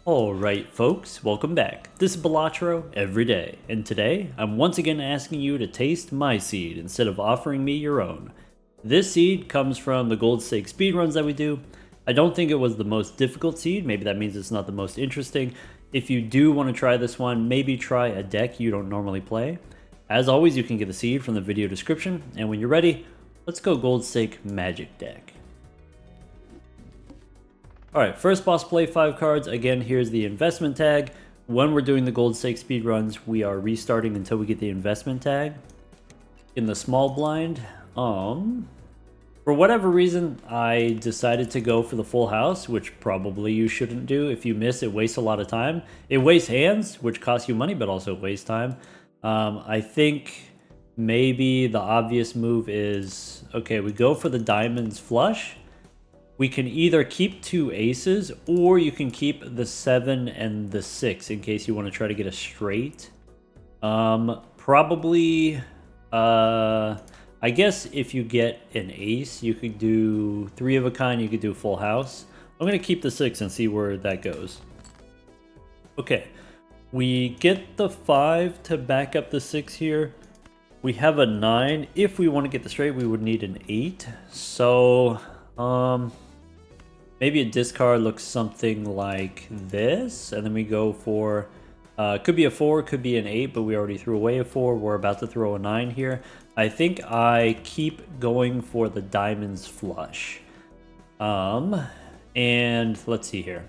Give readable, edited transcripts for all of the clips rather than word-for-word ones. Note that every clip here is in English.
Alright folks, welcome back. This is Balatro every day, and today I'm once again asking you to taste my seed instead of offering me your own. This seed comes from the gold stake speedruns that we do. I don't think it was the most difficult seed, maybe that means it's not the most interesting. If you do want to try this one, maybe try a deck you don't normally play. As always, you can get the seed from the video description, and when you're ready, let's go gold stake magic deck. Alright, first boss play 5 cards. Again, here's the investment tag. When we're doing the gold stake speedruns, we are restarting until we get the investment tag. In the small blind, for whatever reason, I decided to go for the full house, which probably you shouldn't do. If you miss, it wastes a lot of time. It wastes hands, which costs you money, but also wastes time. I think maybe the obvious move is, okay, we go for the diamonds flush. We can either keep 2 aces, or you can keep the 7 and the 6 in case you want to try to get a straight. Probably, I guess if you get an ace, you could do 3 of a kind, you could do full house. I'm going to keep the 6 and see where that goes. Okay, we get the 5 to back up the 6 here. We have a 9. If we want to get the straight, we would need an 8. So, maybe a discard looks something like this, and then we go for, could be a 4, could be an 8, but we already threw away a 4. We're about to throw a 9 here. I think I keep going for the diamonds flush. And let's see here.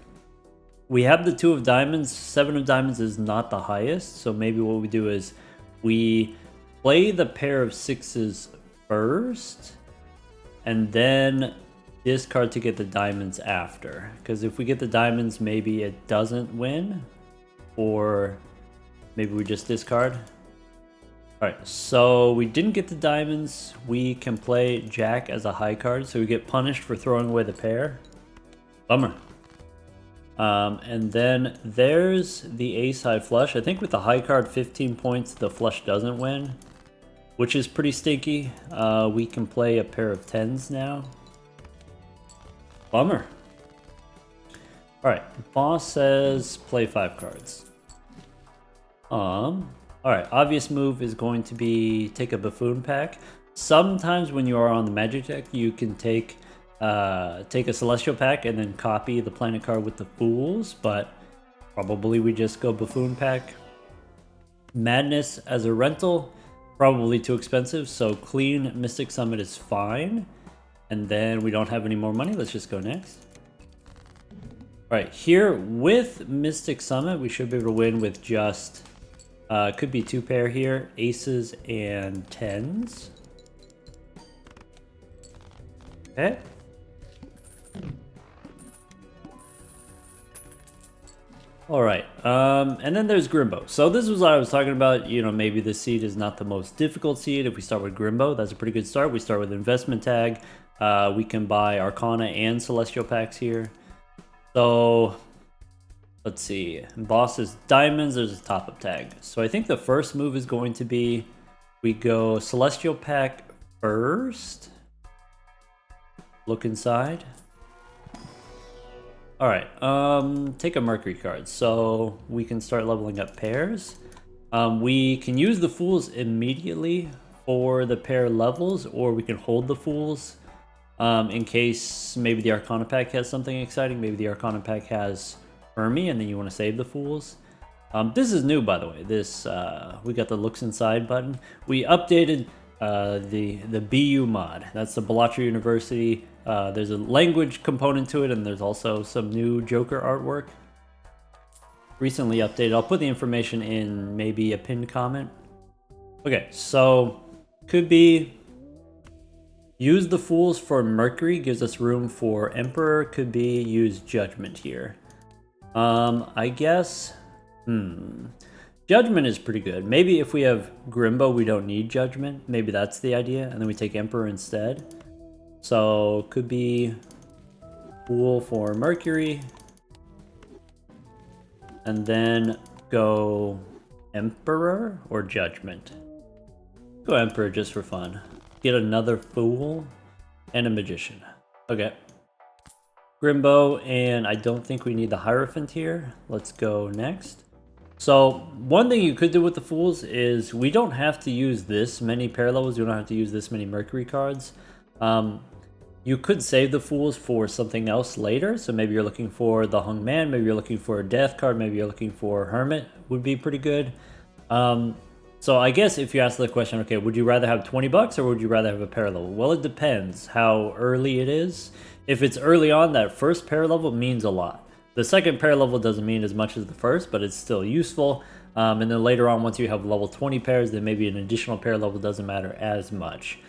We have the 2 of diamonds. 7 of diamonds is not the highest, so maybe what we do is we play the pair of 6s first, and then discard to get the diamonds after, because if we get the diamonds, maybe it doesn't win, or maybe we just discard. Alright, so we didn't get the diamonds. We can play Jack as a high card, so we get punished for throwing away the pair. Bummer. And then there's the ace high flush. I think with the high card 15 points, the flush doesn't win, which is pretty stinky. We can play a pair of 10s now. Bummer. Alright, boss says play 5 cards. Alright, obvious move is going to be take a buffoon pack. Sometimes when you are on the magic deck, you can take a celestial pack and then copy the planet card with the fools, but probably we just go buffoon pack. Madness as a rental, probably too expensive, so clean Mystic Summit is fine. And then we don't have any more money. Let's just go next. Alright, here with Mystic Summit, we should be able to win with just, could be 2 pair here, aces and 10s. Okay. Alright, and then there's Grimbo. So this was what I was talking about, you know, maybe this seed is not the most difficult seed. If we start with Grimbo, that's a pretty good start. We start with investment tag. We can buy Arcana and Celestial packs here. So, let's see. Boss is diamonds, there's a top-up tag. So I think the first move is going to be, we go Celestial pack first. Look inside. Alright, take a Mercury card. So we can start leveling up pairs. We can use the Fools immediately for the pair levels, or we can hold the Fools. In case maybe the Arcana pack has something exciting. Maybe the Arcana pack has Hermie and then you want to save the Fools. This is new, by the way. This we got the looks inside button. We updated the BU mod. That's the Balatro University. There's a language component to it, and there's also some new Joker artwork. Recently updated. I'll put the information in maybe a pinned comment. Okay, so could be use the Fools for Mercury, gives us room for Emperor. Could be use Judgment here. I guess, Judgment is pretty good. Maybe if we have Grimbo, we don't need Judgment. Maybe that's the idea, and then we take Emperor instead. So, could be Fool for Mercury. And then go Emperor or Judgment. Go Emperor just for fun. Get another Fool and a Magician. Okay. Grimbo, and I don't think we need the Hierophant here. Let's go next. So one thing you could do with the Fools is we don't have to use this many pair levels. You don't have to use this many Mercury cards. You could save the Fools for something else later. So maybe you're looking for the Hung Man. Maybe you're looking for a Death card. Maybe you're looking for Hermit would be pretty good. So I guess if you ask the question, okay, would you rather have 20 bucks or would you rather have a pair level? Well, it depends how early it is. If it's early on, that first pair level means a lot. The second pair level doesn't mean as much as the first, but it's still useful. And then later on, once you have level 20 pairs, then maybe an additional pair level doesn't matter as much.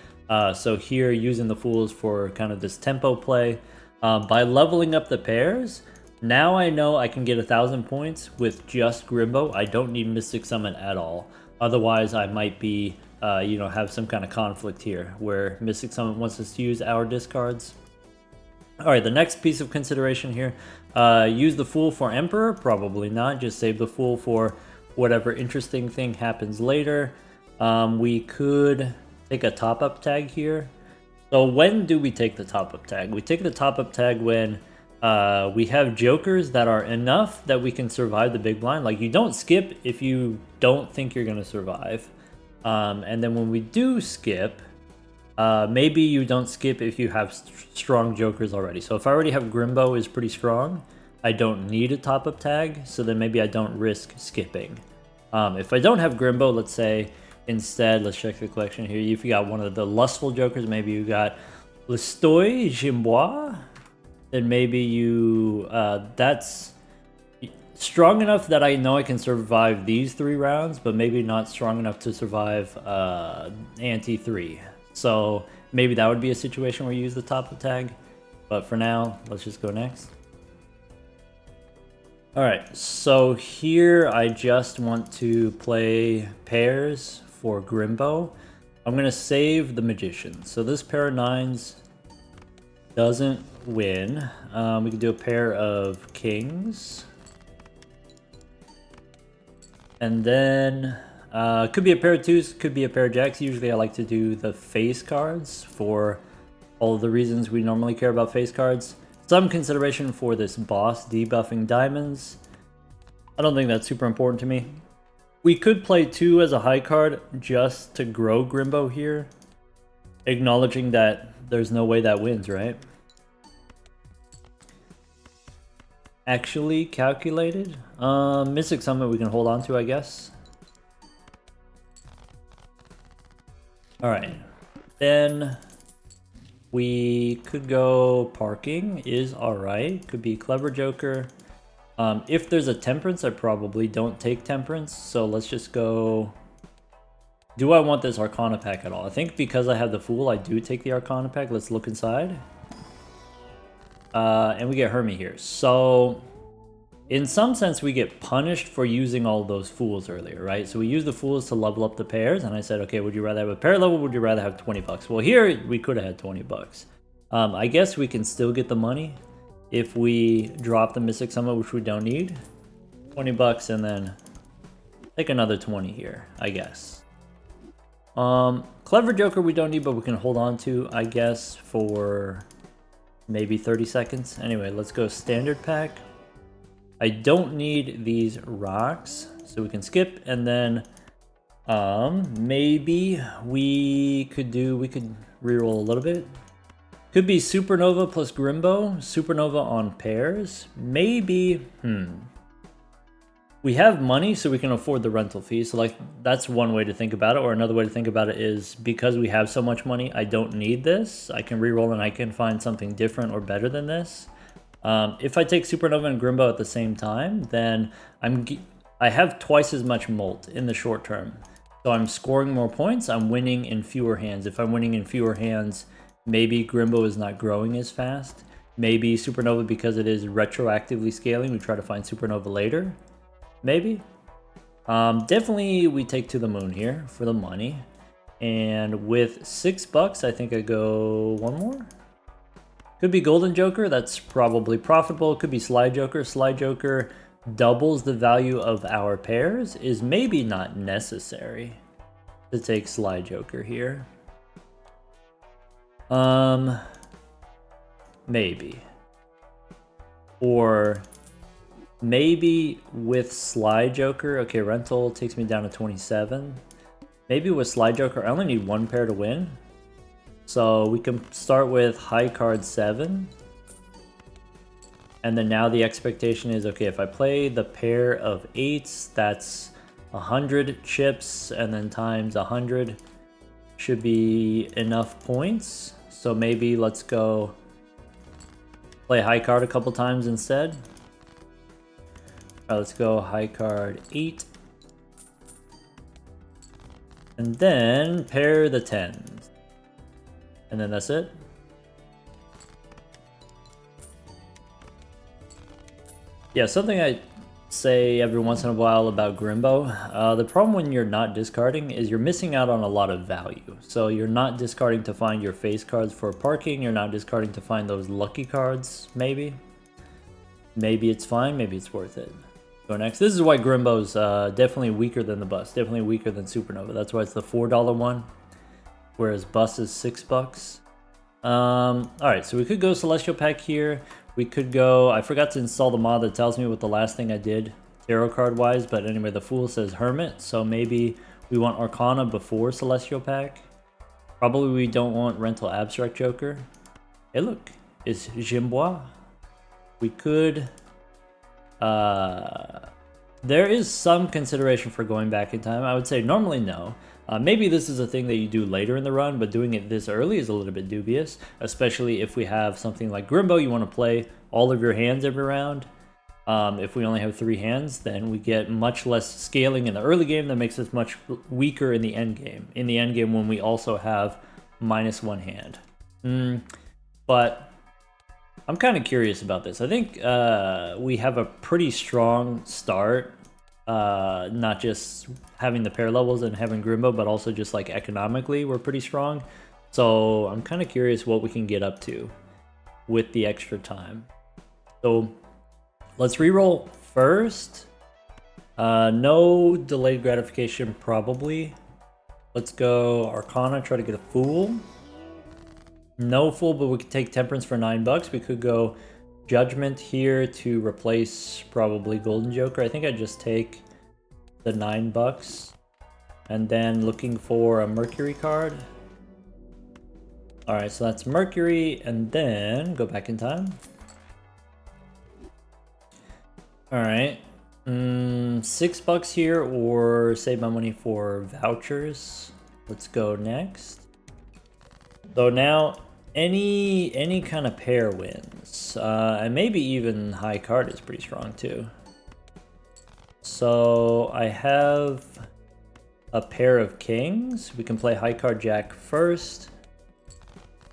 So here, using the Fools for kind of this tempo play. By leveling up the pairs, now I know I can get 1,000 points with just Grimbo. I don't need Mystic Summon at all. Otherwise, I might be, have some kind of conflict here where Mystic Summon wants us to use our discards. All right, the next piece of consideration here, use the Fool for Emperor? Probably not. Just save the Fool for whatever interesting thing happens later. We could take a top-up tag here. So when do we take the top-up tag? We take the top-up tag when we have jokers that are enough that we can survive the big blind. Like, you don't skip if you don't think you're going to survive. And then when we do skip, maybe you don't skip if you have strong jokers already. So if I already have Grimbo is pretty strong, I don't need a top-up tag, so then maybe I don't risk skipping. If I don't have Grimbo, let's say, instead, let's check the collection here. If you got one of the lustful jokers, maybe you got Lestoy, Jimbois, then maybe you, that's strong enough that I know I can survive these 3 rounds, but maybe not strong enough to survive Ante 3. So maybe that would be a situation where you use the top-up tag. But for now, let's just go next. Alright, so here I just want to play pairs for Grimbo. I'm going to save the Magician. So this pair of 9s doesn't win. We can do a pair of Kings. And then could be a pair of 2s, could be a pair of Jacks. Usually I like to do the face cards for all of the reasons we normally care about face cards. Some consideration for this boss debuffing diamonds. I don't think that's super important to me. We could play 2 as a high card just to grow Grimbo here, acknowledging that there's no way that wins, right? Actually calculated. Mystic Summit we can hold on to, I guess. Alright. Then we could go Parking is alright. Could be Clever Joker. If there's a Temperance, I probably don't take Temperance. So let's just go... Do I want this Arcana pack at all? I think because I have the Fool, I do take the Arcana pack. Let's look inside. And we get Hermie here. So, in some sense, we get punished for using all those Fools earlier, right? So we use the Fools to level up the pairs, and I said, okay, would you rather have a pair level, would you rather have 20 bucks? Well, here, we could have had 20 bucks. I guess we can still get the money if we drop the Mystic Summit, which we don't need. 20 bucks, and then take another 20 here, I guess. Clever Joker we don't need, but we can hold on to, I guess, for... maybe 30 seconds. Anyway, let's go standard pack. I don't need these rocks, so we can skip. And then maybe we could reroll a little bit. Could be Supernova plus Grimbo. Supernova on pairs. Maybe, we have money, so we can afford the rental fee. So like that's one way to think about it. Or another way to think about it is because we have so much money, I don't need this. I can reroll and I can find something different or better than this. If I take Supernova and Grimbo at the same time, then I have twice as much Molt in the short term. So I'm scoring more points. I'm winning in fewer hands. If I'm winning in fewer hands, maybe Grimbo is not growing as fast. Maybe Supernova, because it is retroactively scaling, we try to find Supernova later. Maybe. Definitely we take To the Moon here for the money. And with 6 bucks, I think I go one more. Could be Golden Joker, that's probably profitable. Could be Slide Joker. Slide Joker doubles the value of our pairs, is maybe not necessary to take Slide Joker here. Maybe. Or maybe with Slide Joker, okay, rental takes me down to 27. Maybe with Slide Joker, I only need one pair to win. So we can start with high card 7. And then now the expectation is, okay, if I play the pair of 8s, that's 100 chips, and then times 100 should be enough points. So maybe let's go play high card a couple times instead. Alright, let's go high card 8. And then pair the 10s. And then that's it. Yeah, something I say every once in a while about Grimbo. The problem when you're not discarding is you're missing out on a lot of value. So you're not discarding to find your face cards for parking. You're not discarding to find those lucky cards, maybe. Maybe it's fine. Maybe it's worth it. Go next. This is why Grimbo's definitely weaker than the Bus. Definitely weaker than Supernova. That's why it's the $4 one. Whereas Bus is $6. Alright, so we could go Celestial Pack here. We could go... I forgot to install the mod that tells me what the last thing I did tarot card wise, but anyway, the Fool says Hermit, so maybe we want Arcana before Celestial Pack. Probably we don't want Rental Abstract Joker. Hey look, it's Grimbo. We could... there is some consideration for going back in time. I would say normally no. Maybe this is a thing that you do later in the run, but doing it this early is a little bit dubious, especially if we have something like Grimbo. You want to play all of your hands every round. If we only have 3 hands, then we get much less scaling in the early game that makes us much weaker in the end game. In the end game when we also have -1 hand. But I'm kind of curious about this. I think we have a pretty strong start. Not just having the pair levels and having Grimbo, but also just like economically we're pretty strong. So I'm kind of curious what we can get up to with the extra time. So let's reroll first. No delayed gratification probably. Let's go Arcana, try to get a Fool. No Fool, but we could take Temperance for $9. We could go Judgment here to replace probably Golden Joker. I think I'd just take the $9. And then looking for a Mercury card. Alright, so that's Mercury, and then go back in time. Alright. $6 here, or save my money for vouchers. Let's go next. So now any kind of pair wins, and maybe even high card is pretty strong too. So I have a pair of kings. We can play high card jack first.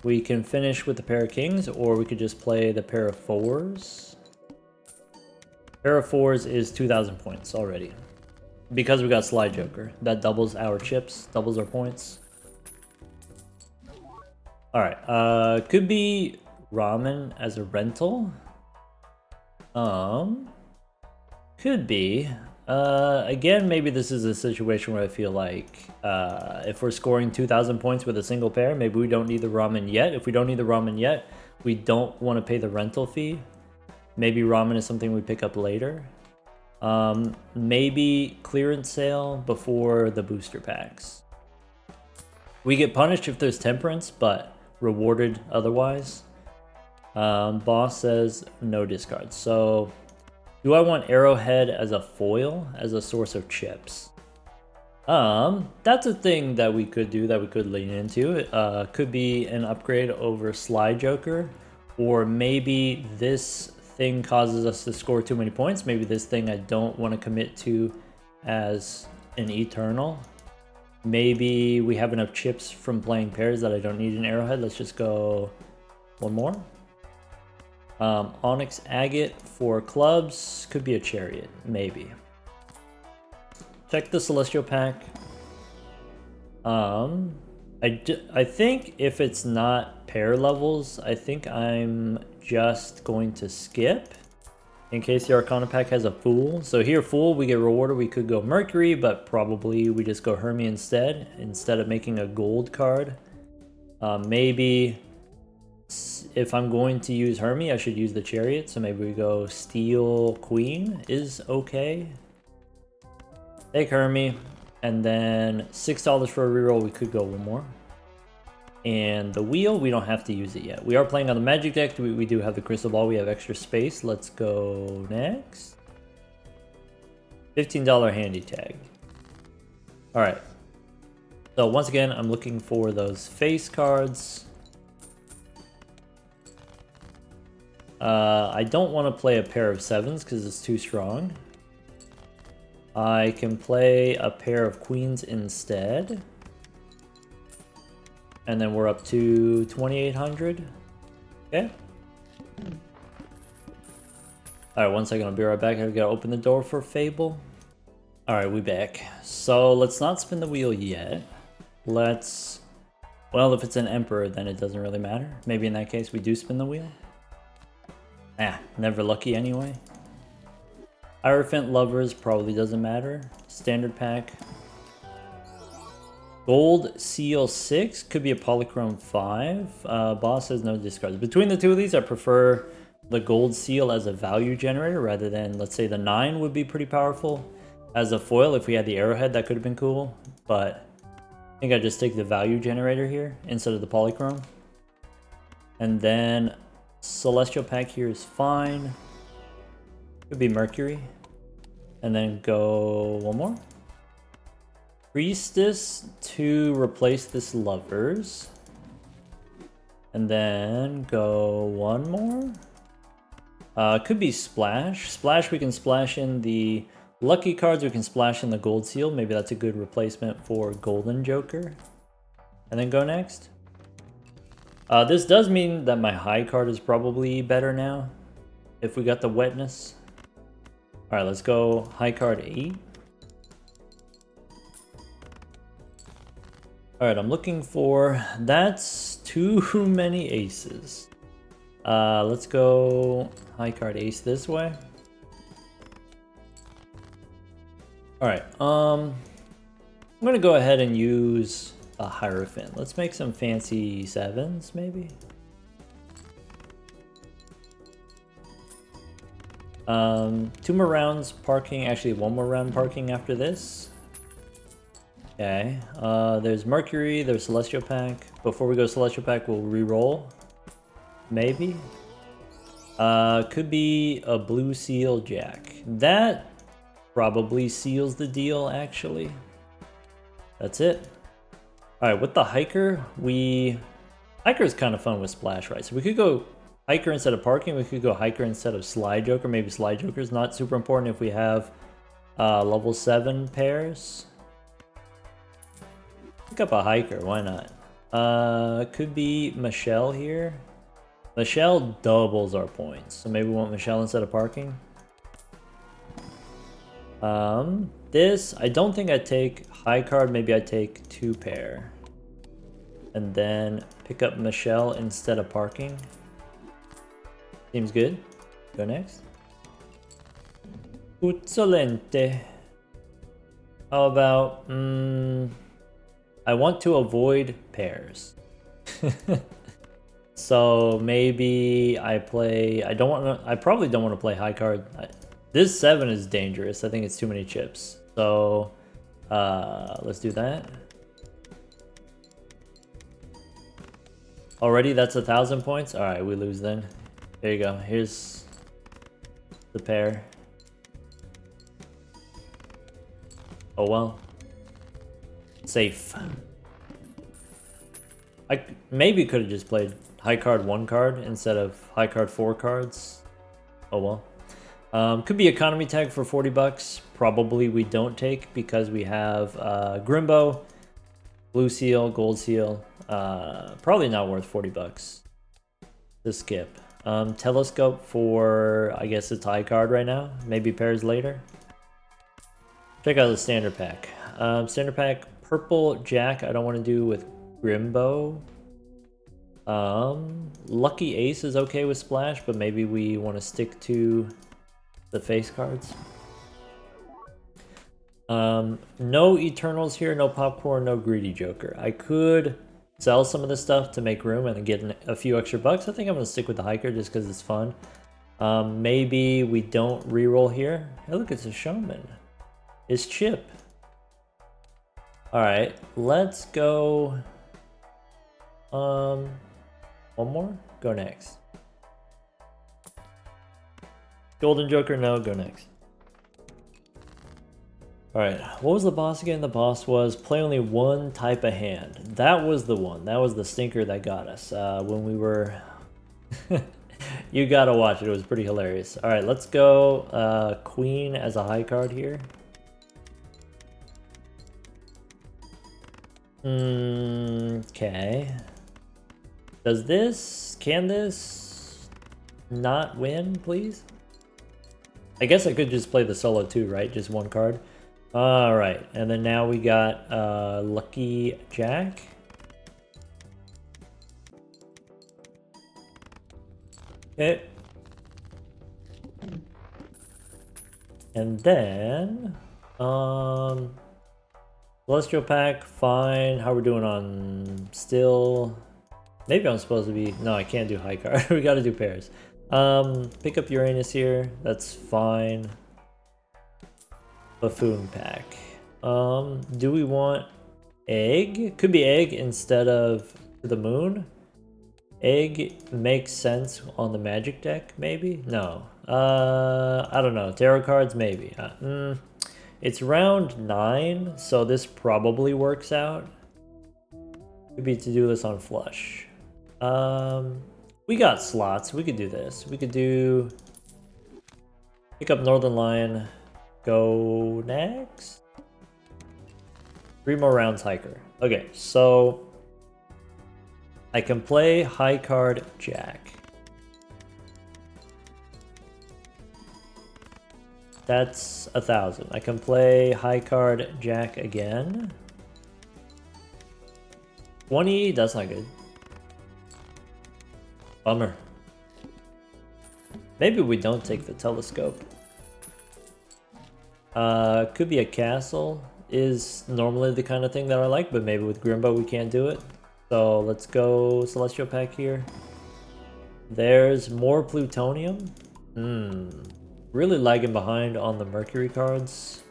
We can finish with the pair of kings, or we could just play the pair of fours. Pair of fours is 2,000 points already, because we got Slide Joker. That doubles our chips, doubles our points. Alright, could be Ramen as a rental. Could be. Again, maybe this is a situation where I feel like if we're scoring 2,000 points with a single pair, maybe we don't need the Ramen yet. If we don't need the Ramen yet, we don't want to pay the rental fee. Maybe Ramen is something we pick up later. Maybe clearance sale before the booster packs. We get punished if there's Temperance, but rewarded otherwise. Boss says no discards. So do I want Arrowhead as a foil, as a source of chips? That's a thing that we could do, that we could lean into. Could be an upgrade over Slide Joker, or maybe this thing causes us to score too many points. Maybe this thing I don't want to commit to as an Eternal. Maybe we have enough chips from playing pairs that I don't need an Arrowhead. Let's just go one more. Onyx Agate for clubs. Could be a Chariot, maybe. Check the Celestial Pack. I think if it's not pair levels, I think I'm just going to skip in case the Arcana pack has a Fool. So here, Fool, we get rewarded. We could go Mercury, but probably we just go Hermie instead of making a gold card. Maybe If I'm going to use Hermie, I should use the Chariot. So maybe we go Steel Queen is okay. Take Hermie. And then $6 for a reroll. We could go one more. And the wheel, we don't have to use it yet. We are playing on the Magic deck. We do have the Crystal Ball. We have extra space. Let's go next. $15 handy tag. Alright. So once again, I'm looking for those face cards. I don't want to play a pair of 7s because it's too strong. I can play a pair of queens instead. And then we're up to 2,800. Okay. Alright, 1 second, I'll be right back. I gotta open the door for Fable. Alright, we back. So let's not spin the wheel yet. Let's... Well, if it's an Emperor, then it doesn't really matter. Maybe in that case, we do spin the wheel. Never lucky anyway. Hierophant Lovers probably doesn't matter. Standard pack. Gold Seal 6 could be a Polychrome 5. Boss has no discards. Between the two of these, I prefer the Gold Seal as a value generator rather than, let's say, the 9 would be pretty powerful. As a foil, if we had the Arrowhead, that could have been cool. But I think I'd just take the value generator here instead of the Polychrome. And then Celestial pack here is fine. Could be Mercury. And then go one more. Priestess to replace this Lovers. And then go one more. Could be Splash. Splash, we can splash in the lucky cards. We can splash in the Gold Seal. Maybe that's a good replacement for Golden Joker. And then go next. This does mean that my high card is probably better now. If we got the Wetness. Alright, let's go high card 8. Alright, I'm looking for... That's too many aces. Let's go high card ace this way. Alright, I'm gonna go ahead and use a Hierophant. Let's make some fancy 7s, maybe? Two more rounds parking, actually one more round parking after this. Okay, there's Mercury, there's Celestial pack. Before we go Celestial pack, we'll re-roll. Maybe. Could be a Blue Seal Jack. That probably seals the deal, actually. That's it. Alright, with the Hiker, Hiker is kind of fun with Splash, right? So we could go Hiker instead of Parking, we could go Hiker instead of Slide Joker. Maybe Slide Joker is not super important if we have level 7 pairs. Pick up a Hiker, why not? Could be Michelle here. Michelle doubles our points, so maybe we want Michelle instead of Parking. This, I don't think I'd take high card, maybe I'd take 2 pair. And then pick up Michelle instead of Parking. Seems good. Go next. Excelente. How about, I want to avoid pairs. So maybe I play, I probably don't want to play high card. This 7 is dangerous. I think it's too many chips. So let's do that. Already that's 1,000 points. All right, we lose then. There you go. Here's the pair. Oh well. Safe. I maybe could have just played high card 1 card instead of high card 4 cards. Oh well. Could be economy tag for 40 bucks. Probably we don't take because we have Grimbo, Blue Seal, Gold Seal. Probably not worth 40 bucks to skip. Telescope for, I guess it's high card right now. Maybe pairs later. Check out the standard pack. Standard pack, Purple Jack, I don't want to do with Grimbo. Lucky Ace is okay with Splash, but maybe we want to stick to the face cards. No Eternals here, no Popcorn, no Greedy Joker. I could sell some of this stuff to make room and get a few extra bucks. I think I'm gonna stick with the hiker just because it's fun. Maybe we don't reroll here. Hey, look, it's a showman. It's Chip. All right, let's go. One more. Go next. Golden Joker, no. Go next. Alright, what was the boss again? The boss was play only one type of hand. That was the one. That was the stinker that got us when we were... You gotta watch it. It was pretty hilarious. Alright, let's go Queen as a high card here. Okay. Does this... Can this not win, please? I guess I could just play the solo too, right? Just one card. All right, and then now we got Lucky Jack. Okay. And then Celestial Pack, fine. How we doing on still? Maybe I'm supposed to be... No, I can't do high card. We gotta do pairs. Pick up Uranus here. That's fine. Buffoon Pack. Do we want egg? Could be egg instead of the moon. Egg makes sense on the magic deck, maybe? No. I don't know. Tarot cards, maybe. It's round 9, so this probably works out. Could be to do this on flush. We got slots. We could do this. We could do... Pick up Northern Lion. Go next. 3 more rounds hiker. Okay, so I can play high card Jack. That's 1,000. I can play high card Jack again. 20, that's not good. Bummer. Maybe we don't take the telescope. Could be a castle is normally the kind of thing that I like, but maybe with Grimbo we can't do it. So let's go Celestial Pack here. There's more plutonium. Really lagging behind on the Mercury cards.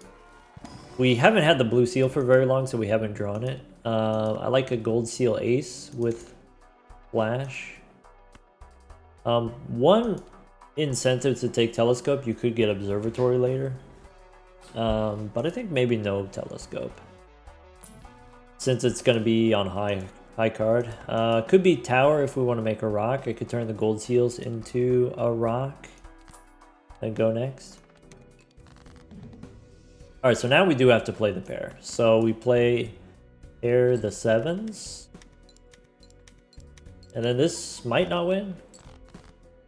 We haven't had the blue seal for very long, so we haven't drawn it. I like a gold seal ace with flash. One incentive to take telescope, you could get observatory later. But I think maybe no telescope, since it's going to be on high card. Could be tower if we want to make a rock. I could turn the gold seals into a rock and go next. All right, so now we do have to play the pair. So we play pair the 7s, and then this might not win.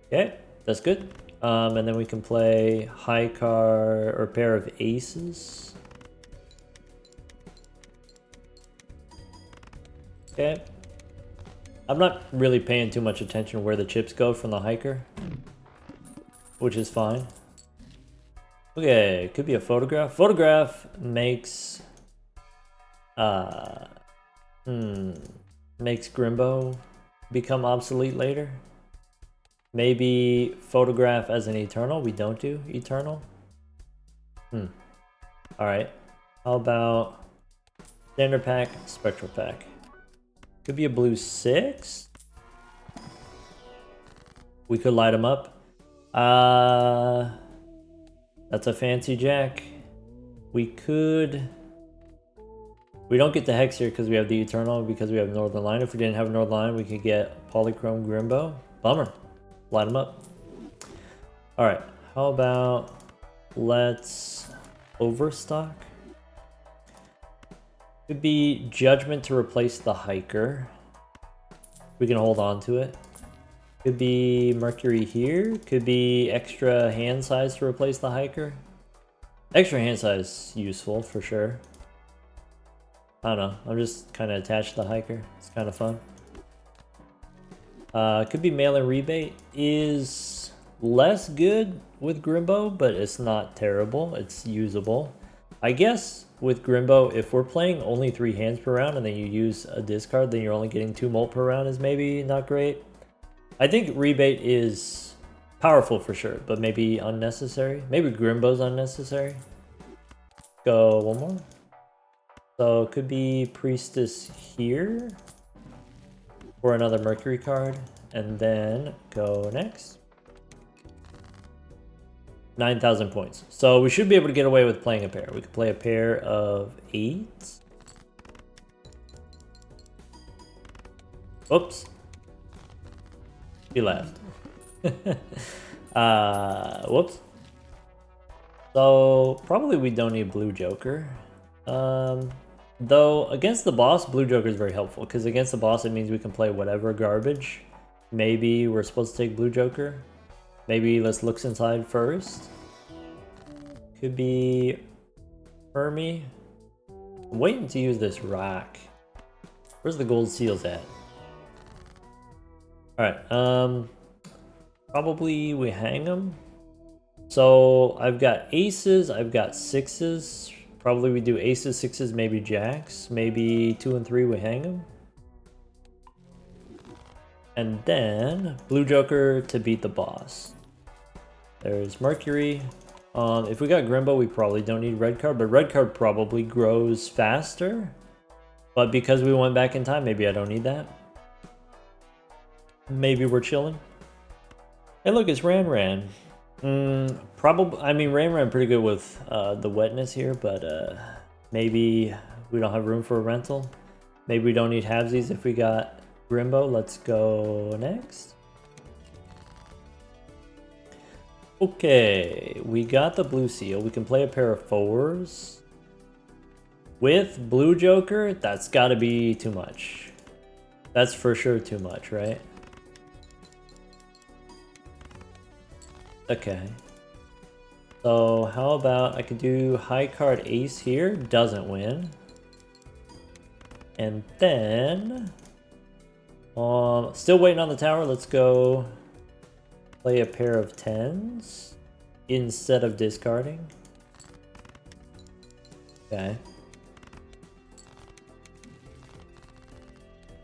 Okay, that's good. And then we can play high card or pair of aces. Okay. I'm not really paying too much attention where the chips go from the hiker, which is fine. Okay, could be a photograph. Photograph makes makes Grimbo become obsolete later. Maybe photograph as an eternal. We don't do eternal. Alright. How about standard pack, spectral pack? Could be a blue 6. We could light them up. That's a fancy jack. We could... We don't get the hex here because we have the eternal, because we have Northern Line. If we didn't have Northern Line, we could get Polychrome Grimbo. Bummer. Light them up. All right, how about let's overstock? Could be Judgment to replace the hiker. We can hold on to it. Could be Mercury here. Could be extra hand size to replace the hiker. Extra hand size useful for sure. I don't know. I'm just kind of attached to the hiker. It's kind of fun. Could be mail-in rebate. Is less good with Grimbo, but it's not terrible. It's usable. I guess with Grimbo, if we're playing only 3 hands per round and then you use a discard, then you're only getting 2 molt per round is maybe not great. I think rebate is powerful for sure, but maybe unnecessary. Maybe Grimbo's unnecessary. Go one more. So it could be Priestess here for another Mercury card, and then go next. 9,000 points. So we should be able to get away with playing a pair. We could play a pair of 8. Oops. He left. Whoops. So probably we don't need Blue Joker. Though against the boss, Blue Joker is very helpful because against the boss it means we can play whatever garbage. Maybe we're supposed to take Blue Joker. Maybe let's look inside first. Could be Hermie. I'm waiting to use this rock. Where's the gold seals at? Alright, probably we hang them. So I've got aces, I've got sixes. Probably we do aces, sixes, maybe jacks. Maybe 2 and 3 we hang them. And then Blue Joker to beat the boss. There's Mercury. If we got Grimbo, we probably don't need red card, but red card probably grows faster. But because we went back in time, maybe I don't need that. Maybe we're chilling. Hey, look, it's Ran. Probably. I mean, Ran pretty good with the wetness here, but maybe we don't have room for a rental. Maybe we don't need halvesies if we got Grimbo. Let's go next. Okay, we got the blue seal. We can play a pair of 4s. With Blue Joker, that's got to be too much. That's for sure too much, right? Okay. So how about I could do high card ace here. Doesn't win. And then... still waiting on the tower. Let's go play a pair of 10s instead of discarding. Okay.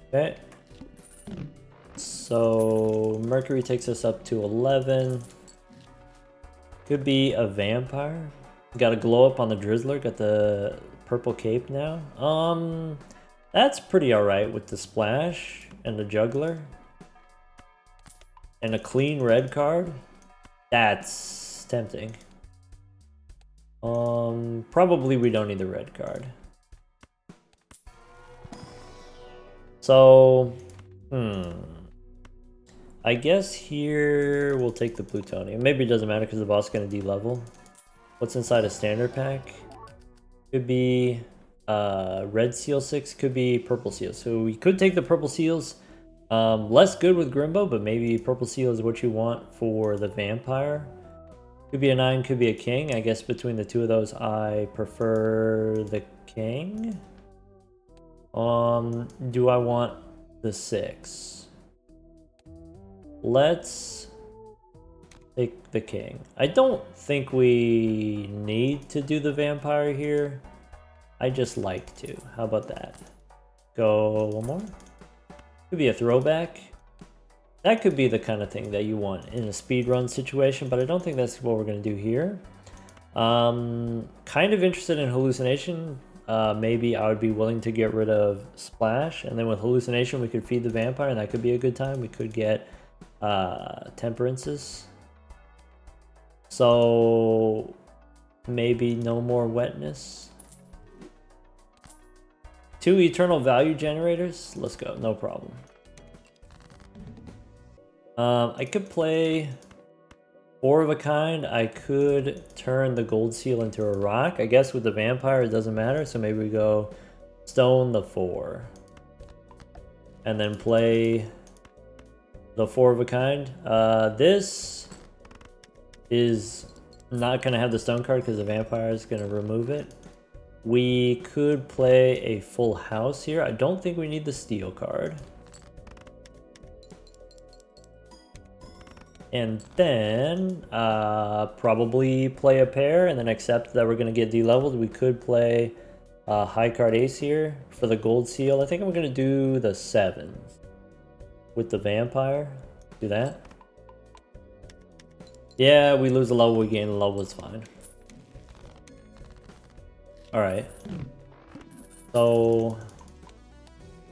Okay. So Mercury takes us up to 11. Could be a vampire. Got a glow up on the Drizzler. Got the purple cape now. That's pretty alright with the splash and the juggler. And a clean red card. That's tempting. Probably we don't need the red card. So, I guess here we'll take the plutonium. Maybe it doesn't matter because the boss is going to de-level. What's inside a standard pack? Could be red seal 6, could be purple seal. So we could take the purple seals. Less good with Grimbo, but maybe purple seal is what you want for the vampire. Could be a 9, could be a king. I guess between the two of those, I prefer the king. Do I want the 6? Let's take the king. I don't think we need to do the vampire here. I just like to. How about that? Go one more. Could be a throwback. That could be the kind of thing that you want in a speedrun situation, but I don't think that's what we're going to do here. Kind of interested in hallucination. Maybe I would be willing to get rid of splash, and then with hallucination we could feed the vampire, and that could be a good time. We could get temperances. So maybe no more wetness. 2 eternal value generators. Let's go, no problem. I could play 4 of a kind. I could turn the gold seal into a rock. I guess with the vampire it doesn't matter, so maybe we go stone the 4. And then play the 4 of a kind. This is not going to have the stone card because the vampire is going to remove it. We could play a full house here. I don't think we need the steel card. And then probably play a pair and then accept that we're going to get de-leveled. We could play high card ace here for the gold seal. I think I'm going to do the 7s with the vampire. Do that. Yeah, we lose a level, we gain a level, it's fine. Alright. So,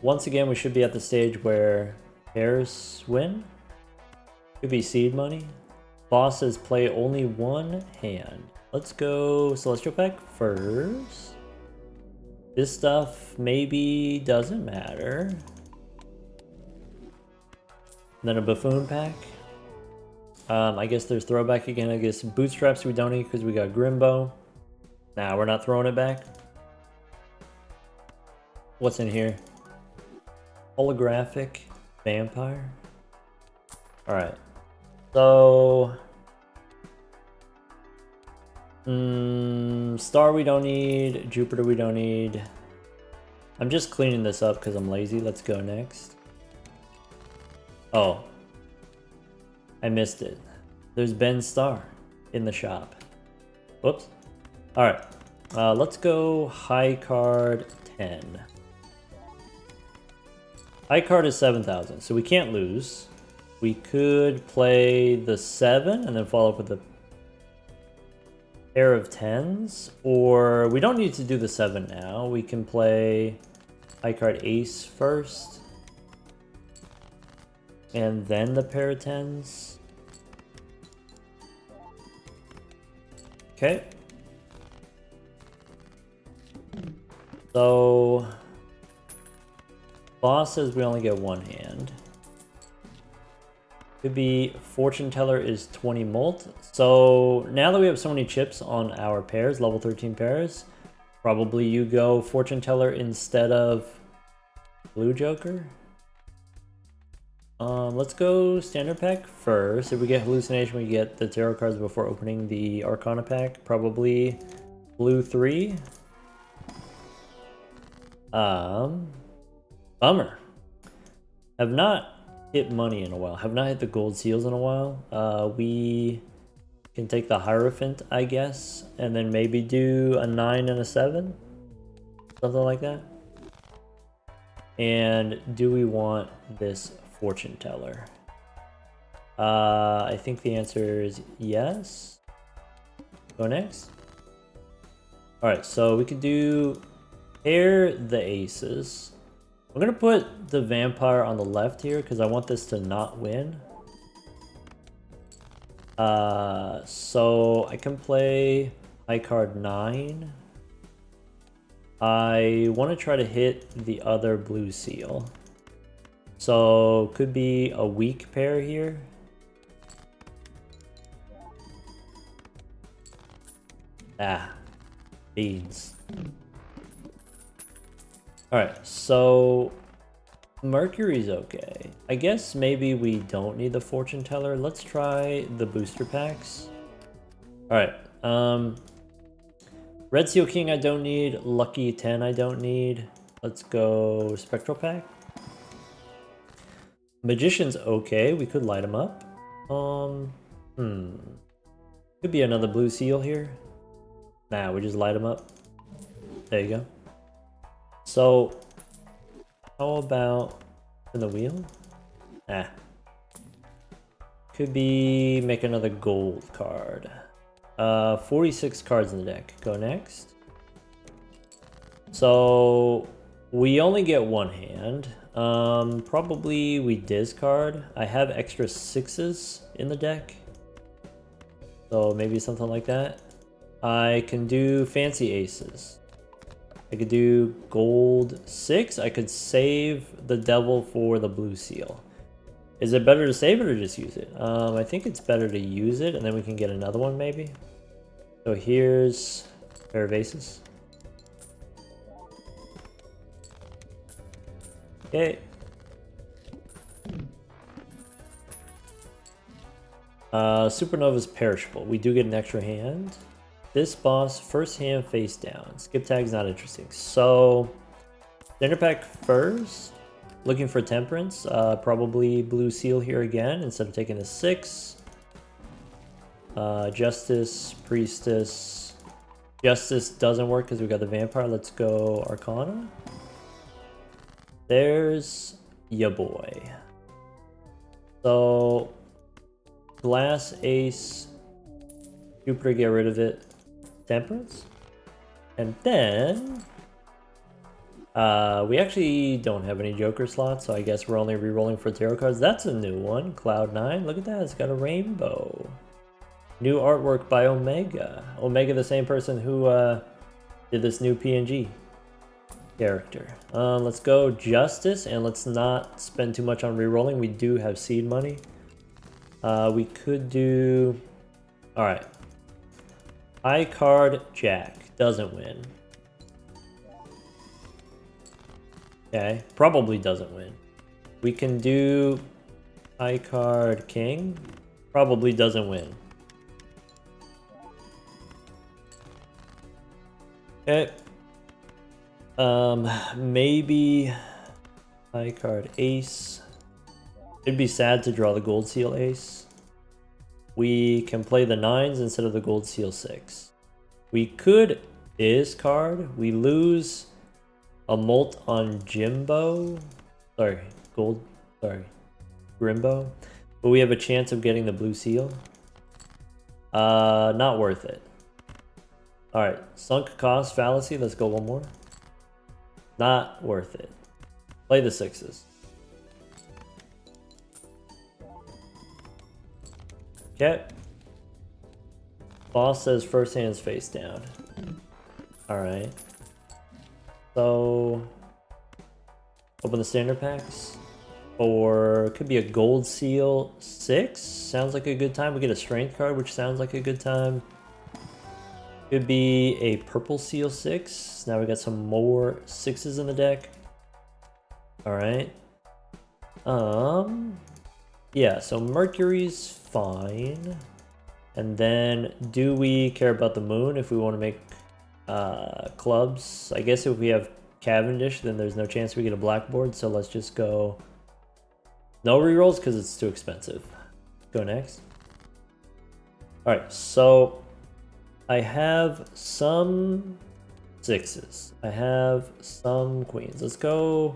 once again, we should be at the stage where pairs win. Could be seed money. Boss says play only one hand. Let's go Celestial Pack first. This stuff maybe doesn't matter. And then a Buffoon Pack. I guess there's throwback again. I guess Bootstraps we don't need because we got Grimbo. Nah, we're not throwing it back. What's in here? Holographic Vampire. Alright. So... Star we don't need. Jupiter we don't need. I'm just cleaning this up because I'm lazy. Let's go next. Oh. I missed it. There's Ben's Star in the shop. Whoops. Alright. Let's go high card 10. High card is 7,000, so we can't lose. We could play the 7 and then follow up with a pair of 10s. Or we don't need to do the 7 now. We can play high card ace first. And then the pair of 10s. Okay. So, boss says we only get one hand. Could be fortune teller is 20 molt. So now that we have so many chips on our pairs, level 13 pairs, probably you go fortune teller instead of blue joker. Let's go standard pack first. If we get hallucination, we get the tarot cards before opening the Arcana pack. Probably blue 3. Bummer. Have not hit money in a while. Have not hit the gold seals in a while. We can take the Hierophant, I guess, and then maybe do a 9 and a 7. Something like that. And do we want this fortune teller? I think the answer is yes. Go next. Alright, so we could do pair the aces. I'm gonna put the vampire on the left here because I want this to not win. So I can play high card 9. I want to try to hit the other blue seal. So could be a weak pair here. Ah, beans. Alright, so Mercury's okay. I guess maybe we don't need the fortune teller. Let's try the booster packs. Alright, Red Seal King I don't need. Lucky 10 I don't need. Let's go Spectral Pack. Magician's okay. We could light him up. Could be another blue seal here. Nah, we just light him up. There you go. So, how about in the wheel? Ah. Could be make another gold card. 46 cards in the deck. Go next. So we only get one hand. Probably we discard. I have extra 6s in the deck. So maybe something like that. I can do fancy aces. I could do gold 6. I could save the devil for the blue seal. Is it better to save it or just use it? I think it's better to use it and then we can get another one maybe. So here's a pair of aces. Okay. Supernova's perishable. We do get an extra hand. This boss, first hand face down. Skip tag's not interesting. So, dinner pack first. Looking for temperance. Probably blue seal here again instead of taking a 6. Justice, Priestess. Justice doesn't work because we got the Vampire. Let's go Arcana. There's ya boy. So, Glass, Ace, Jupiter, get rid of it. Temperance. And then, we actually don't have any Joker slots, so I guess we're only re-rolling for tarot cards. That's a new one. Cloud9, look at that, it's got a rainbow. New artwork by Omega. Omega, the same person who did this new PNG character. Let's go Justice, and let's not spend too much on re-rolling. We do have seed money. We could do... Alright. High card Jack. Doesn't win. Okay, probably doesn't win. We can do high card King. Probably doesn't win. Okay. Maybe high card Ace. It'd be sad to draw the gold seal Ace. We can play the 9s instead of the gold seal 6. We could discard. We lose a molt on Grimbo. Grimbo. But we have a chance of getting the blue seal. Not worth it. Alright, sunk cost fallacy. Let's go one more. Not worth it. Play the 6s. Okay. Boss says first hand's face down. Alright. So, open the standard packs. Or could be a gold seal 6. Sounds like a good time. We get a strength card, which sounds like a good time. Could be a purple seal 6. Now we got some more 6s in the deck. Alright. Yeah, so Mercury's fine. And then, do we care about the moon if we want to make clubs? I guess if we have Cavendish, then there's no chance we get a blackboard, so let's just go no rerolls because it's too expensive. Go next. Alright, so I have some 6s. I have some queens. Let's go...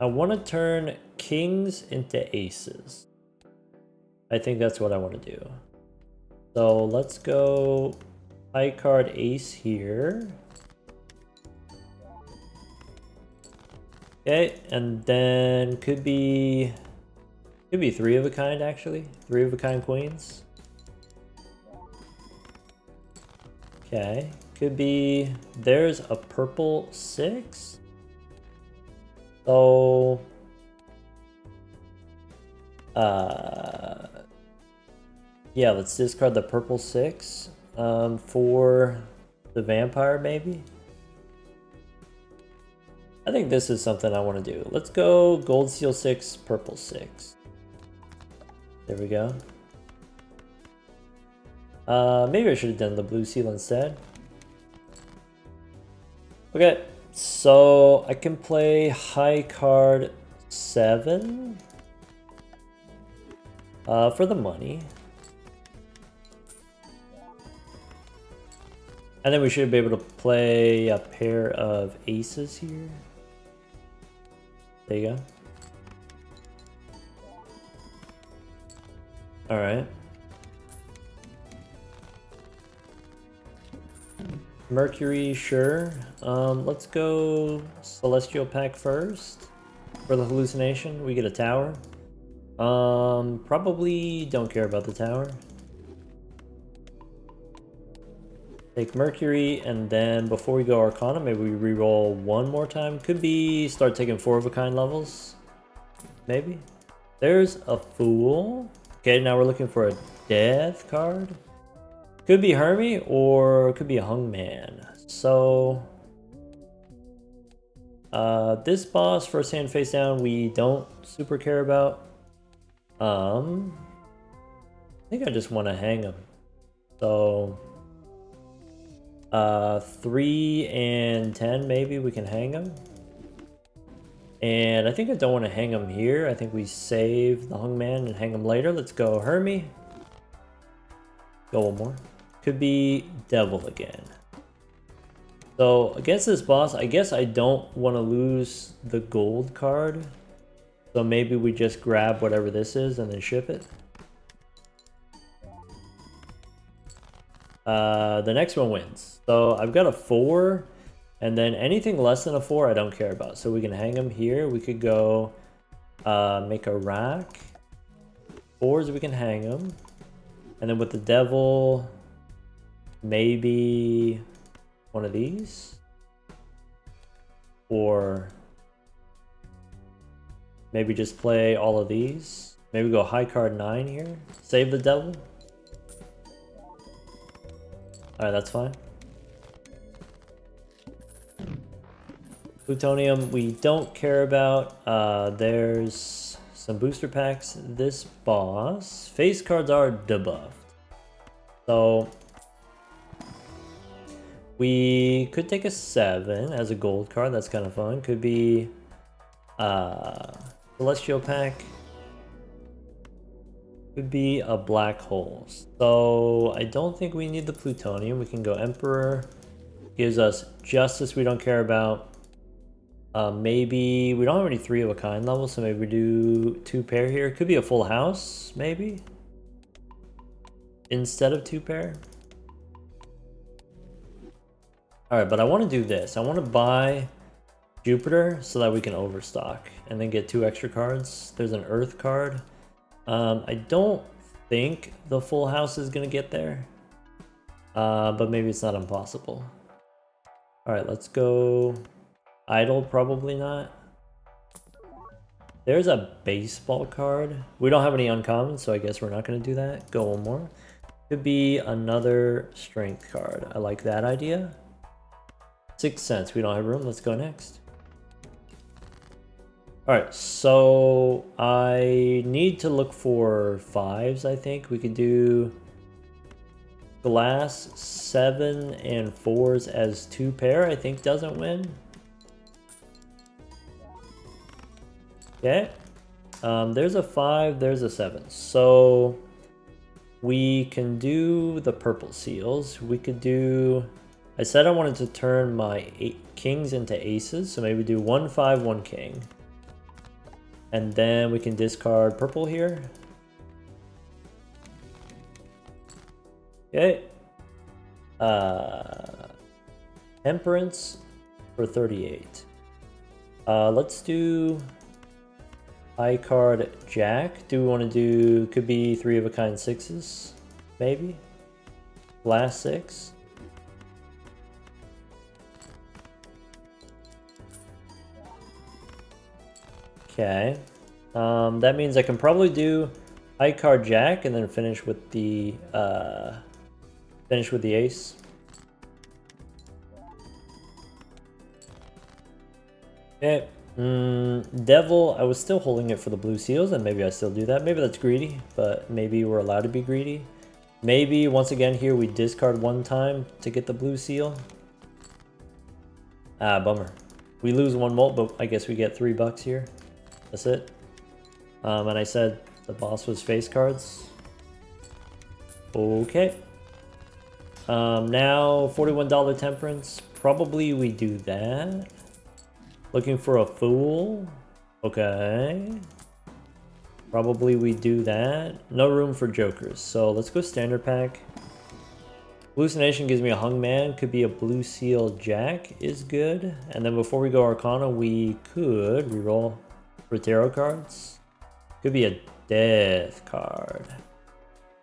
I want to turn kings into aces. I think that's what I want to do. So let's go high card ace here. Okay, and then could be 3 of a kind actually. 3 of a kind queens. Okay, could be there's a purple 6. So, yeah, let's discard the purple 6 for the vampire, maybe. I think this is something I want to do. Let's go gold seal 6, purple 6. There we go. Maybe I should have done the blue seal instead. Okay. So I can play high card 7 for the money. And then we should be able to play a pair of aces here. There you go. Alright. Mercury, sure. Let's go Celestial Pack first. For the hallucination, we get a tower. Probably don't care about the tower. Take Mercury, and then before we go Arcana, maybe we reroll one more time. Could be start taking 4 of a kind levels. Maybe. There's a Fool. Okay, now we're looking for a Death card. Could be Hermie, or could be a Hungman. So, this boss, first hand face down, we don't super care about. I think I just want to hang him. So, 3 and 10, maybe we can hang him. And I think I don't want to hang him here. I think we save the hungman and hang him later. Let's go Hermie. Go one more. Could be Devil again. So against this boss, I guess I don't want to lose the gold card. So maybe we just grab whatever this is and then ship it. The next one wins. So I've got a 4, and then anything less than a 4 I don't care about. So we can hang them here. We could go make a rack. 4s we can hang them. And then with the devil, maybe one of these. Or maybe just play all of these. Maybe go high card 9 here. Save the devil. Alright, that's fine. Plutonium we don't care about. There's some booster packs. This boss. Face cards are debuffed. So we could take a 7 as a gold card. That's kind of fun. Could be Celestial pack. Could be a black hole. So I don't think we need the plutonium. We can go Emperor. Gives us justice we don't care about. Maybe we don't have any 3 of a kind levels, so maybe we do 2 pair here. Could be a full house, maybe. Instead of 2 pair. Alright, but I want to do this. I want to buy Jupiter so that we can overstock and then get 2 extra cards. There's an Earth card. I don't think the full house is going to get there. But maybe it's not impossible. Alright, let's go Idle, probably not. There's a baseball card. We don't have any uncommons, so I guess we're not going to do that. Go one more. Could be another strength card. I like that idea. 6 cents. We don't have room. Let's go next. Alright, so I need to look for 5s, I think. We could do glass 7 and 4s as 2 pair, I think doesn't win. Okay. There's a 5, there's a 7. So we can do the purple seals. We could do... I said I wanted to turn my kings into aces, so maybe do 1 5 1 king. And then we can discard purple here. Okay. Temperance for 38. Let's do high card Jack. Do we want to do, could be 3 of a kind 6s, maybe? Glass 6. Okay. That means I can probably do high card Jack and then finish with the ace. Okay. Devil, I was still holding it for the blue seals, and maybe I still do that. Maybe that's greedy, but maybe we're allowed to be greedy. Maybe once again here we discard 1 time to get the blue seal. Ah, bummer. We lose 1 molt, but I guess we get $3 here. That's it. And I said the boss was face cards. Okay. Now $41 temperance. Probably we do that. Looking for a fool. Okay. Probably we do that. No room for jokers. So let's go standard pack. Hallucination gives me a hungman. Could be a blue seal Jack is good. And then before we go Arcana, we could reroll for tarot cards. Could be a death card.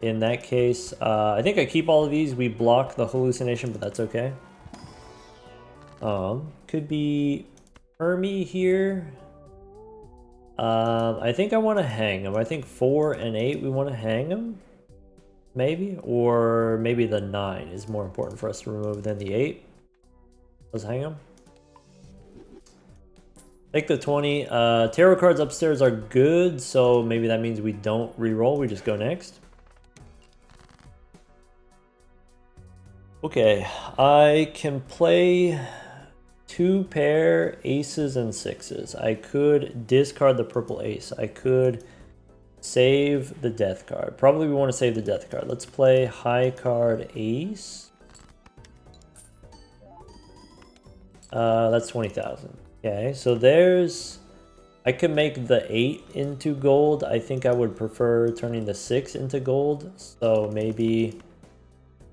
In that case, I think I keep all of these. We block the hallucination, but that's okay. Could be Hermie here. I think I want to hang him. I think 4 and 8 we want to hang him. Maybe. Or maybe the 9 is more important for us to remove than the 8. Let's hang him. Take the 20. Tarot cards upstairs are good, so maybe that means we don't re-roll. We just go next. Okay, I can play 2 pair aces and sixes. I could discard the purple ace. I could save the death card. Probably we want to save the death card. Let's play high card ace. That's 20,000. Okay, so there's... I could make the 8 into gold. I think I would prefer turning the 6 into gold. So maybe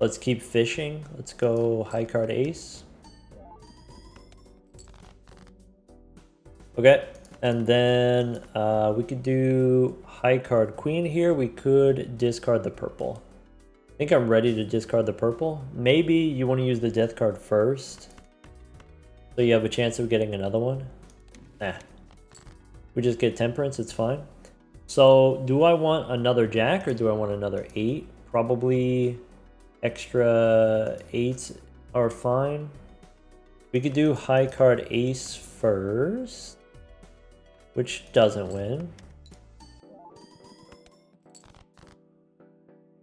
let's keep fishing. Let's go high card ace. Okay, and then we could do high card queen here. We could discard the purple. I think I'm ready to discard the purple. Maybe you want to use the death card first, so you have a chance of getting another one. Nah. We just get temperance, it's fine. So do I want another jack or do I want another 8? Probably extra 8s are fine. We could do high card ace first, which doesn't win.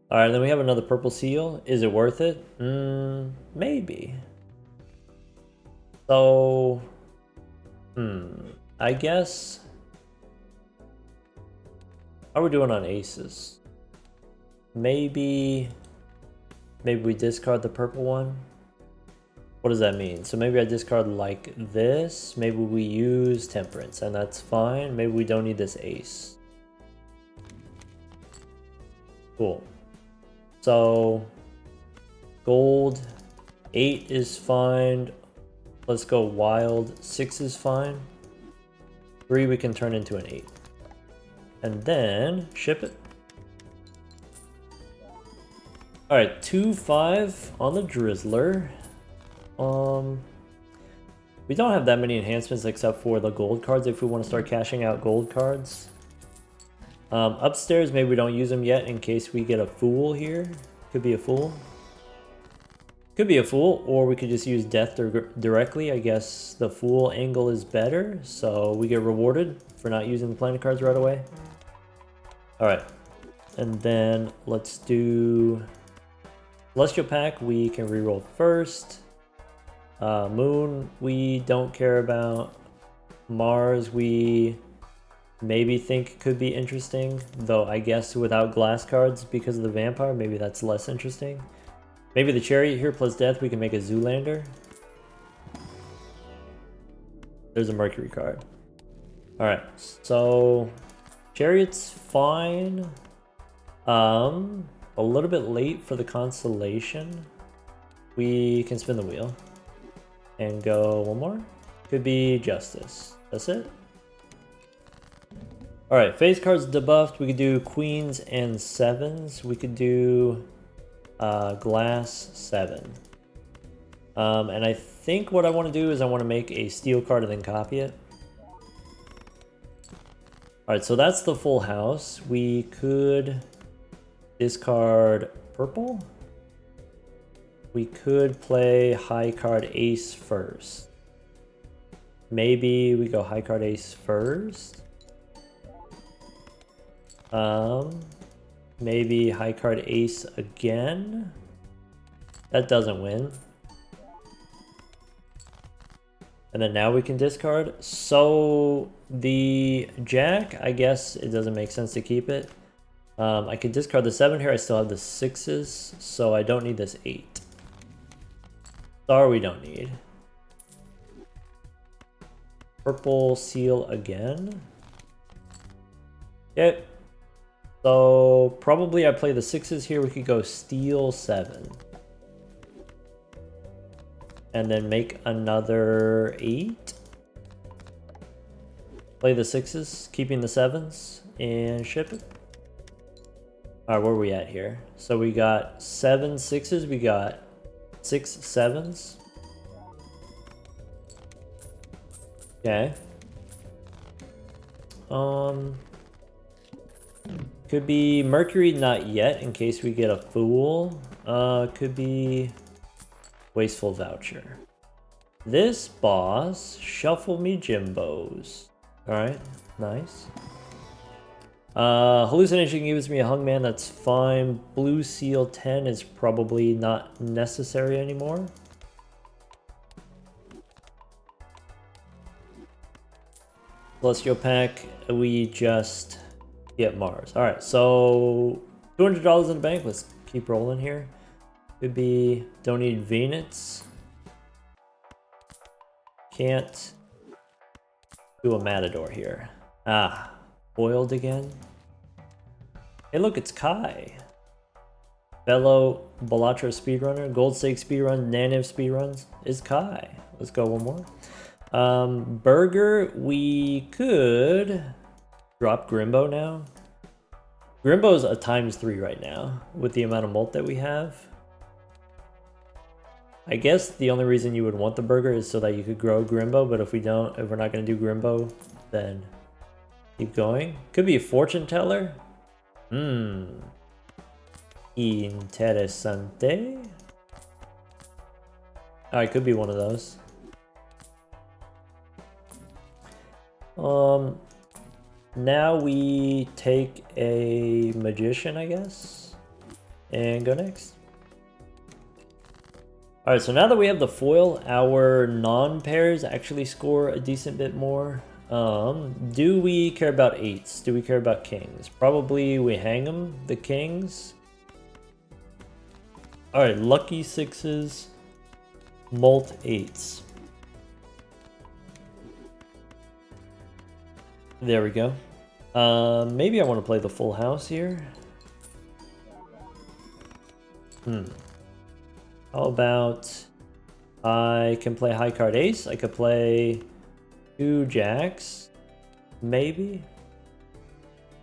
Alright, then we have another purple seal. Is it worth it? Maybe. So, I guess... How are we doing on aces? Maybe we discard the purple one. What does that mean? So maybe I discard like this. Maybe we use temperance, and that's fine. Maybe we don't need this ace. Cool. So gold 8 is fine. Let's go wild. 6 is fine. 3 we can turn into an 8. And then ship it. Alright, 2-5 on the Drizzler. We don't have that many enhancements except for the gold cards if we want to start cashing out gold cards. Upstairs, maybe we don't use them yet in case we get a fool here. Could be a fool. Could be a fool, or we could just use death directly. I guess the fool angle is better, so we get rewarded for not using the planet cards right away. Alright, and then let's do Celestial Pack. We can reroll first. Moon, we don't care about. Mars, we maybe think could be interesting, though I guess without glass cards because of the vampire, maybe that's less interesting. Maybe the Chariot here plus death, we can make a Zoolander. There's a Mercury card. Alright, so Chariot's fine. A little bit late for the constellation. We can spin the wheel and go one more. Could be Justice. That's it. Alright, face cards debuffed. We could do queens and 7s. We could do glass 7. And I think what I want to do is I want to make a steel card and then copy it. Alright, so that's the full house. We could discard purple. We could play high card ace first. Maybe we go high card ace first. Maybe high card ace again. That doesn't win. And then now we can discard. So the jack, I guess it doesn't make sense to keep it. I could discard the 7 here. I still have the 6s, so I don't need this 8. Star we don't need. Purple seal again. Okay. So probably I play the 6s here. We could go steel 7. And then make another 8. Play the 6s, keeping the 7s, and ship it. Alright, where are we at here? So we got 7 6s, we got 6 7s. Okay. Could be Mercury, not yet, in case we get a fool. Could be Wasteful Voucher. This boss, Shuffle Me Jimbos. Alright, nice. Hallucination gives me a Hungman, that's fine. Blue Seal 10 is probably not necessary anymore. Celestial pack, we just get Mars. Alright, so $200 in the bank. Let's keep rolling here. Could be, don't need Venus. Can't do a Matador here. Ah, foiled again. Hey look, it's Kai. Fellow Balatro speedrunner, Gold Stake speedrun, Naniv speedruns is Kai. Let's go one more. Burger, we could drop Grimbo now. Grimbo's a ×3 right now with the amount of molt that we have. I guess the only reason you would want the burger is so that you could grow Grimbo, but if we're not going to do Grimbo, then keep going. Could be a fortune teller. Interesante. Oh, it could be one of those. Now we take a magician, I guess, and go next. Alright, so now that we have the foil, our non-pairs actually score a decent bit more. Do we care about 8s? Do we care about kings? Probably we hang them, the kings. Alright, lucky 6s, molt 8s. There we go. Maybe I want to play the full house here. How about I can play high card ace? I could play 2 jacks, maybe.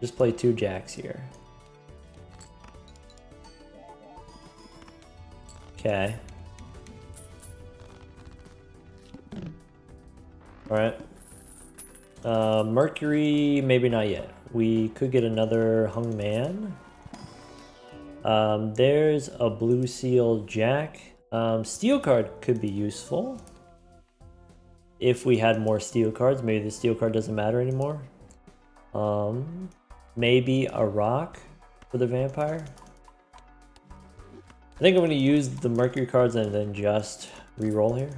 Just play 2 jacks here. Okay. Alright. Mercury, maybe not yet. We could get another hung man. There's a blue seal jack. Steel card could be useful. If we had more steel cards, maybe the steel card doesn't matter anymore. Maybe a rock for the vampire. I think I'm going to use the Mercury cards and then just re-roll here.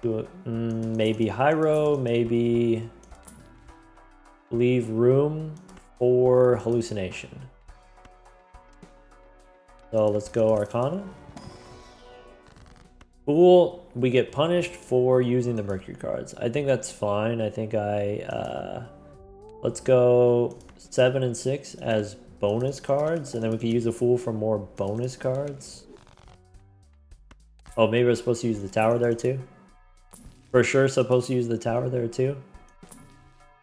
Do it. Maybe Hyro, maybe leave room for hallucination. So let's go Arcana. Fool, we get punished for using the Mercury cards. I think that's fine. I think let's go 7 and 6 as bonus cards, and then we can use the Fool for more bonus cards. Oh, maybe we're supposed to use the tower there too? For sure supposed to use the tower there too?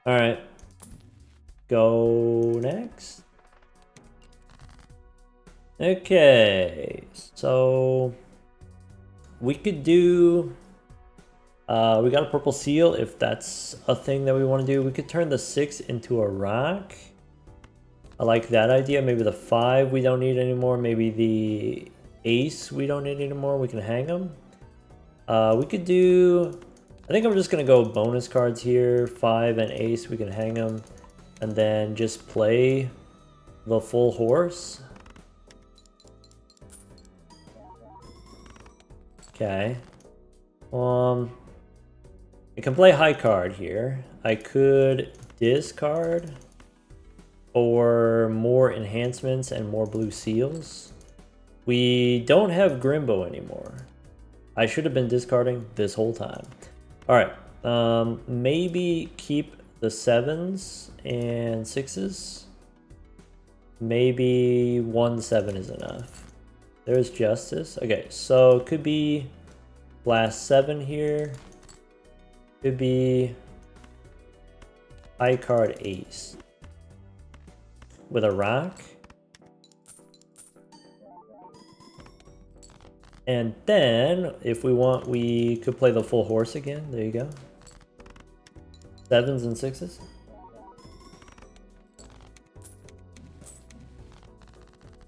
Alright. Go next. Okay, so we could do, we got a purple seal if that's a thing that we want to do. We could turn the 6 into a rock. I like that idea. Maybe the 5 we don't need anymore. Maybe the ace we don't need anymore. We can hang them. We could do, I think I'm just going to go bonus cards here. 5 and ace, we can hang them. And then just play the full horse. Okay. I can play high card here. I could discard for more enhancements and more blue seals. We don't have Grimbo anymore. I should have been discarding this whole time. Alright. Maybe keep the 7s and 6s. Maybe 1 7 is enough. There's justice. Okay, so it could be last 7 here. Could be high card ace with a rock. And then if we want, we could play the full horse again. There you go. 7s and 6s.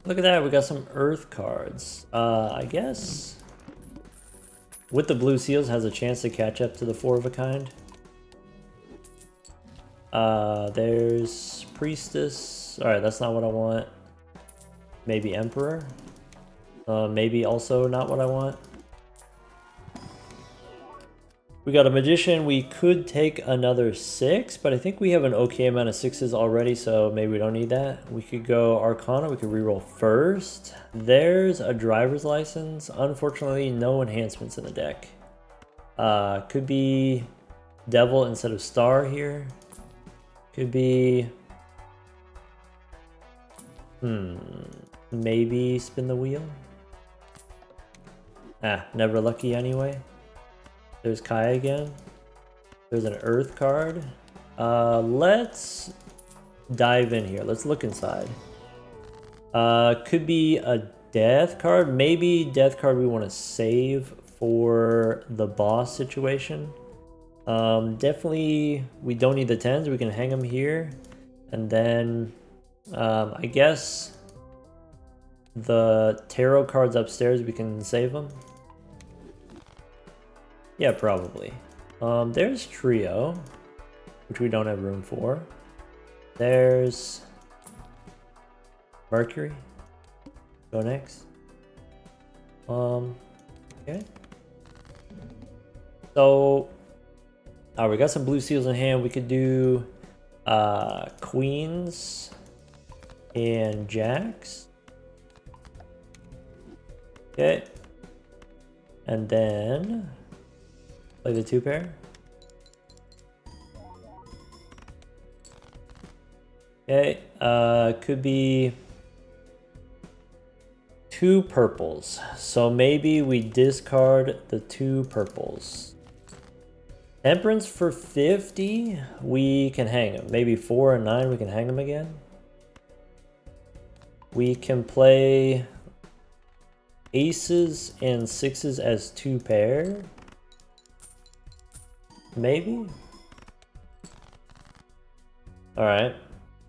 Look at that, we got some earth cards. I guess with the blue seals has a chance to catch up to the 4 of a kind. There's priestess. Alright, that's not what I want. Maybe emperor. Maybe also not what I want. We got a Magician. We could take another 6, but I think we have an okay amount of 6s already, so maybe we don't need that. We could go Arcana. We could reroll first. There's a Driver's License. Unfortunately, no enhancements in the deck. Could be Devil instead of Star here. Could be... maybe Spin the Wheel? Never lucky anyway. There's Kai again. There's an Earth card. Let's dive in here. Let's look inside. Could be a Death card. Maybe Death card we want to save for the boss situation. Definitely we don't need the 10s. We can hang them here. And then I guess the tarot cards upstairs, we can save them. Yeah, probably. There's Trio, which we don't have room for. There's Mercury. Go next. Okay. So, we got some blue seals in hand. We could do Queens and Jacks. Okay. And then play the 2-pair. Okay, could be 2 purples. So maybe we discard the 2 purples. Temperance for 50, we can hang him. Maybe 4 and 9, we can hang him again. We can play aces and 6s as 2-pair. Maybe. Alright.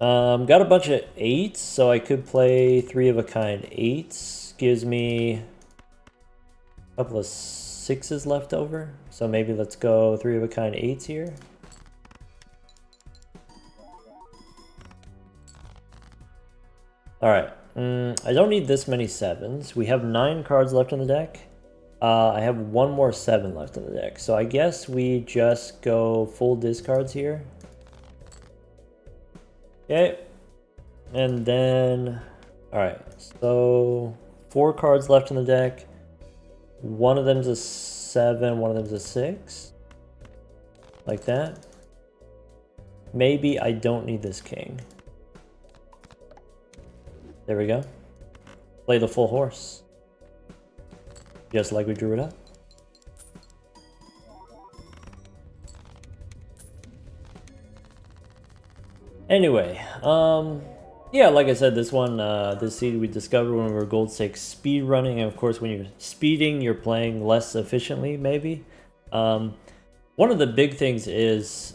Got a bunch of 8s, so I could play 3 of a kind 8s. Gives me a couple of 6s left over. So maybe let's go 3 of a kind 8s here. Alright. I don't need this many 7s. We have 9 cards left in the deck. I have 1 more 7 left in the deck. So I guess we just go full discards here. Okay. And then... Alright. So 4 cards left in the deck. One of them's a 7. One of them's a 6. Like that. Maybe I don't need this king. There we go. Play the full horse. Just like we drew it up. Anyway, yeah, like I said, this one, this seed we discovered when we were gold 6 speed running, and of course when you're speeding, you're playing less efficiently, maybe. One of the big things is,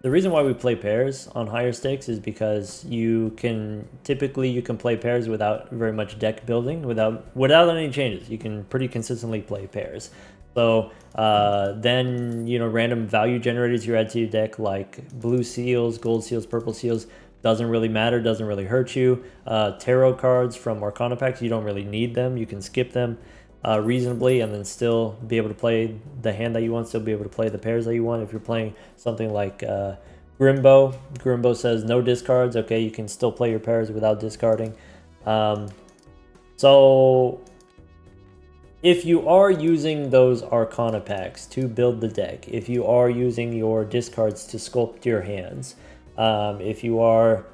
the reason why we play pairs on higher stakes is because you can play pairs without very much deck building, without any changes. You can pretty consistently play pairs. So then, you know, random value generators you add to your deck, like blue seals, gold seals, purple seals, doesn't really matter, doesn't really hurt you. Tarot cards from Arcana packs, you don't really need them. You can skip them reasonably and then still be able to play the hand that you want, still be able to play the pairs that you want. If you're playing something like Grimbo says no discards. Okay, you can still play your pairs without discarding. So if you are using those Arcana packs to build the deck, if you are using your discards to sculpt your hands, if you are,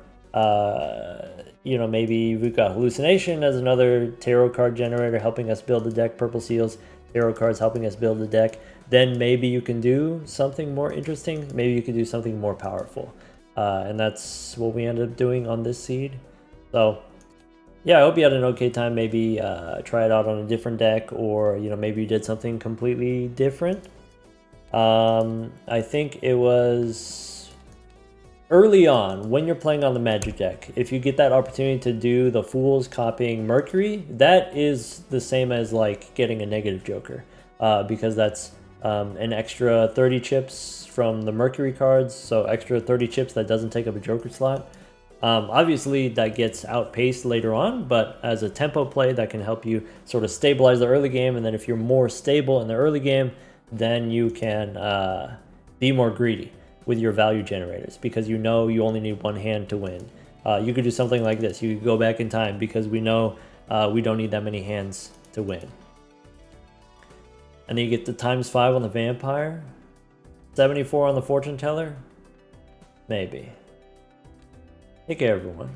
you know, maybe we've got Hallucination as another tarot card generator helping us build the deck, purple seals, tarot cards helping us build the deck, then maybe you can do something more interesting. Maybe you can do something more powerful. And that's what we ended up doing on this seed. So yeah, I hope you had an okay time. Maybe try it out on a different deck, or, you know, maybe you did something completely different. I think it was early on when you're playing on the Magic deck, if you get that opportunity to do the Fools copying Mercury, that is the same as like getting a negative Joker, because that's an extra 30 chips from the Mercury cards, so extra 30 chips that doesn't take up a Joker slot. Obviously that gets outpaced later on, but as a tempo play, that can help you sort of stabilize the early game, and then if you're more stable in the early game, then you can be more greedy with your value generators because you know you only need one hand to win. You could do something like this. You could go back in time because we know we don't need that many hands to win. And then you get the ×5 on the vampire. 74 on the fortune teller? Maybe. Take care, everyone.